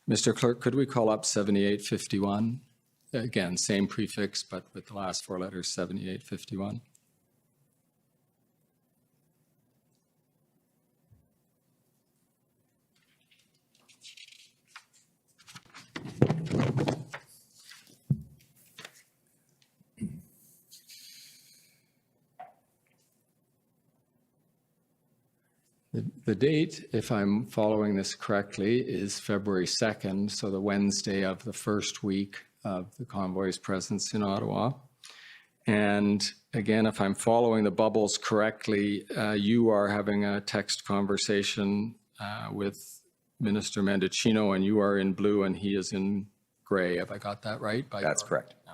Mr. Clerk, could we call up 7851? Again, same prefix, but with the last four letters, 7851. The date, if I'm following this correctly, is February 2nd, so the Wednesday of the first week of the convoy's presence in Ottawa. And again, if I'm following the bubbles correctly, you are having a text conversation with Minister Mendicino, and you are in blue and he is in gray. Have I got that right? That's correct. Yeah.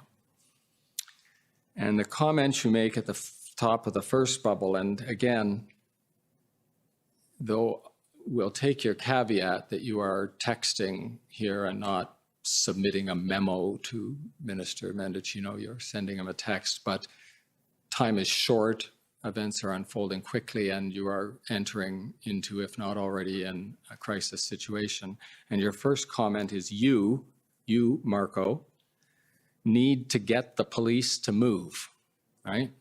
And the comments you make at the top of the first bubble, and again, though we'll take your caveat that you are texting here and not submitting a memo to Minister Mendicino, you're sending him a text, but time is short, events are unfolding quickly, and you are entering into, if not already, in a crisis situation. And your first comment is you, Marco, need to get the police to move, right?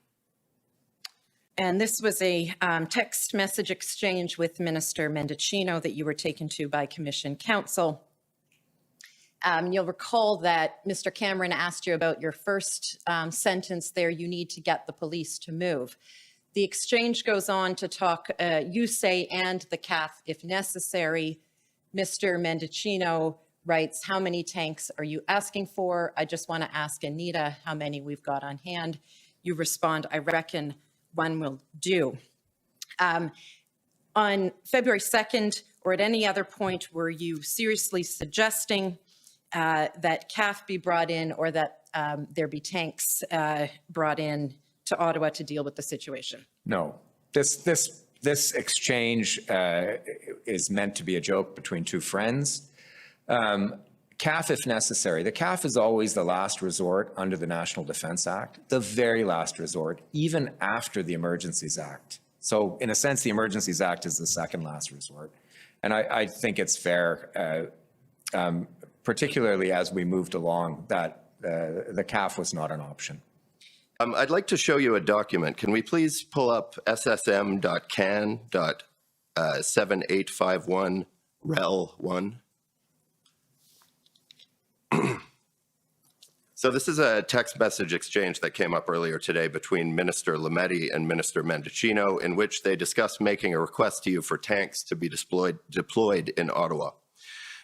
And this was a text message exchange with Minister Mendicino that you were taken to by Commission Counsel. You'll recall that Mr. Cameron asked you about your first sentence there, you need to get the police to move. The exchange goes on to talk, you say, and the CAF if necessary. Mr. Mendicino writes, how many tanks are you asking for? I just want to ask Anita how many we've got on hand. You respond, I reckon one will do. On February 2nd, or at any other point, were you seriously suggesting that CAF be brought in, or that there be tanks brought in to Ottawa to deal with the situation? No. This exchange is meant to be a joke between two friends. CAF if necessary. The CAF is always the last resort under the National Defence Act, the very last resort, even after the Emergencies Act. So in a sense, the Emergencies Act is the second last resort. And I think it's fair, particularly as we moved along, that the CAF was not an option. I'd like to show you a document. Can we please pull up ssm.can.7851 rel 1? So this is a text message exchange that came up earlier today between Minister Lametti and Minister Mendicino, in which they discussed making a request to you for tanks to be deployed in Ottawa.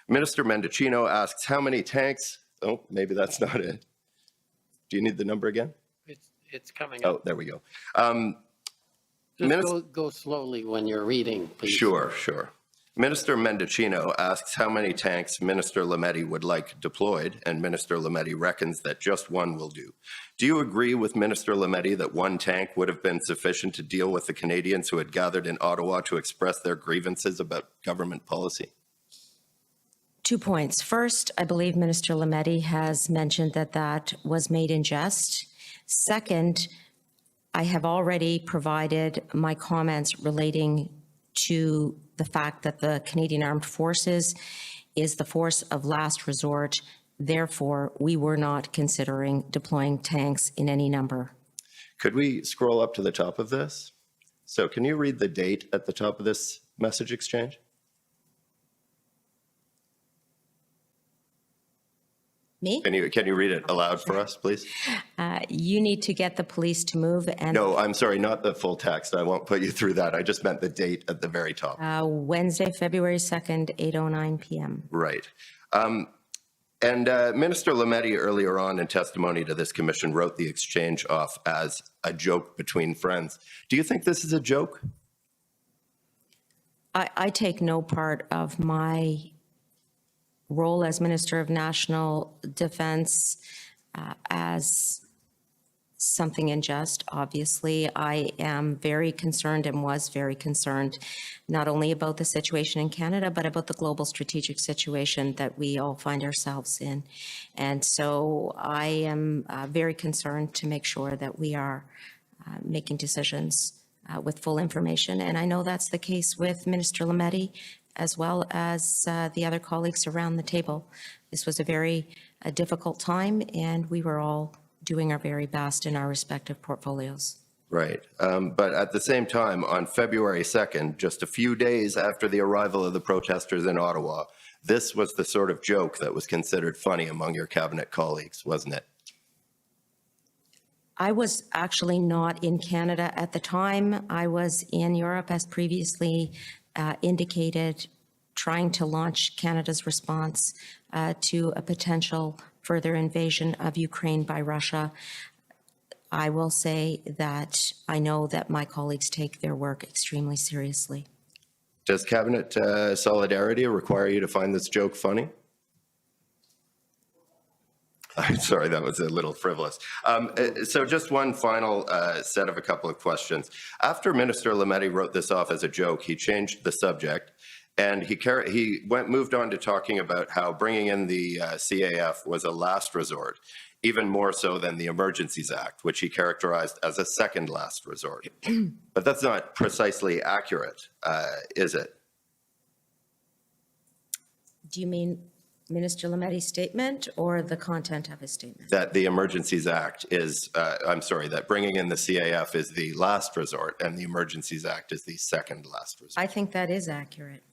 Minister Mendicino asks how many tanks, oh, maybe that's not it. Do you need the number again? It's coming up. Oh, there we go. Just go slowly when you're reading, please. Sure. Minister Mendicino asks how many tanks Minister Lametti would like deployed, and Minister Lametti reckons that just one will do. Do you agree with Minister Lametti that one tank would have been sufficient to deal with the Canadians who had gathered in Ottawa to express their grievances about government policy? 2 points. First, I believe Minister Lametti has mentioned that that was made in jest. Second, I have already provided my comments relating to the fact that the Canadian Armed Forces is the force of last resort. Therefore, we were not considering deploying tanks in any number. Could we scroll up to the top of this? So can you read the date at the top of this message exchange? Me? Can you read it aloud for us, please? You need to get the police to move. And no, I'm sorry, not the full text. I won't put you through that. I just meant the date at the very top. Wednesday, February 2nd, 8:09 p.m. Right. Minister Lametti earlier on in testimony to this commission wrote the exchange off as a joke between friends. Do you think this is a joke? I take no part of my role as Minister of National Defense as something unjust. Obviously, I am very concerned and was very concerned not only about the situation in Canada, but about the global strategic situation that we all find ourselves in. And so I am very concerned to make sure that we are making decisions with full information. And I know that's the case with Minister Lametti as well as the other colleagues around the table. This was a very difficult time, and we were all doing our very best in our respective portfolios. Right. But at the same time, on February 2nd, just a few days after the arrival of the protesters in Ottawa, this was the sort of joke that was considered funny among your cabinet colleagues, wasn't it? I was actually not in Canada at the time. I was in Europe, as previously indicated, trying to launch Canada's response to a potential further invasion of Ukraine by Russia. I will say that I know that my colleagues take their work extremely seriously. Does cabinet solidarity require you to find this joke funny? I'm sorry, that was a little frivolous. So just one final set of a couple of questions. After Minister Lametti wrote this off as a joke, he changed the subject, and he moved on to talking about how bringing in the CAF was a last resort, even more so than the Emergencies Act, which he characterized as a second last resort. But that's not precisely accurate, is it? Do you mean Minister Lametti's statement or the content of his statement? That the Emergencies Act is, that bringing in the CAF is the last resort and the Emergencies Act is the second last resort. I think that is accurate.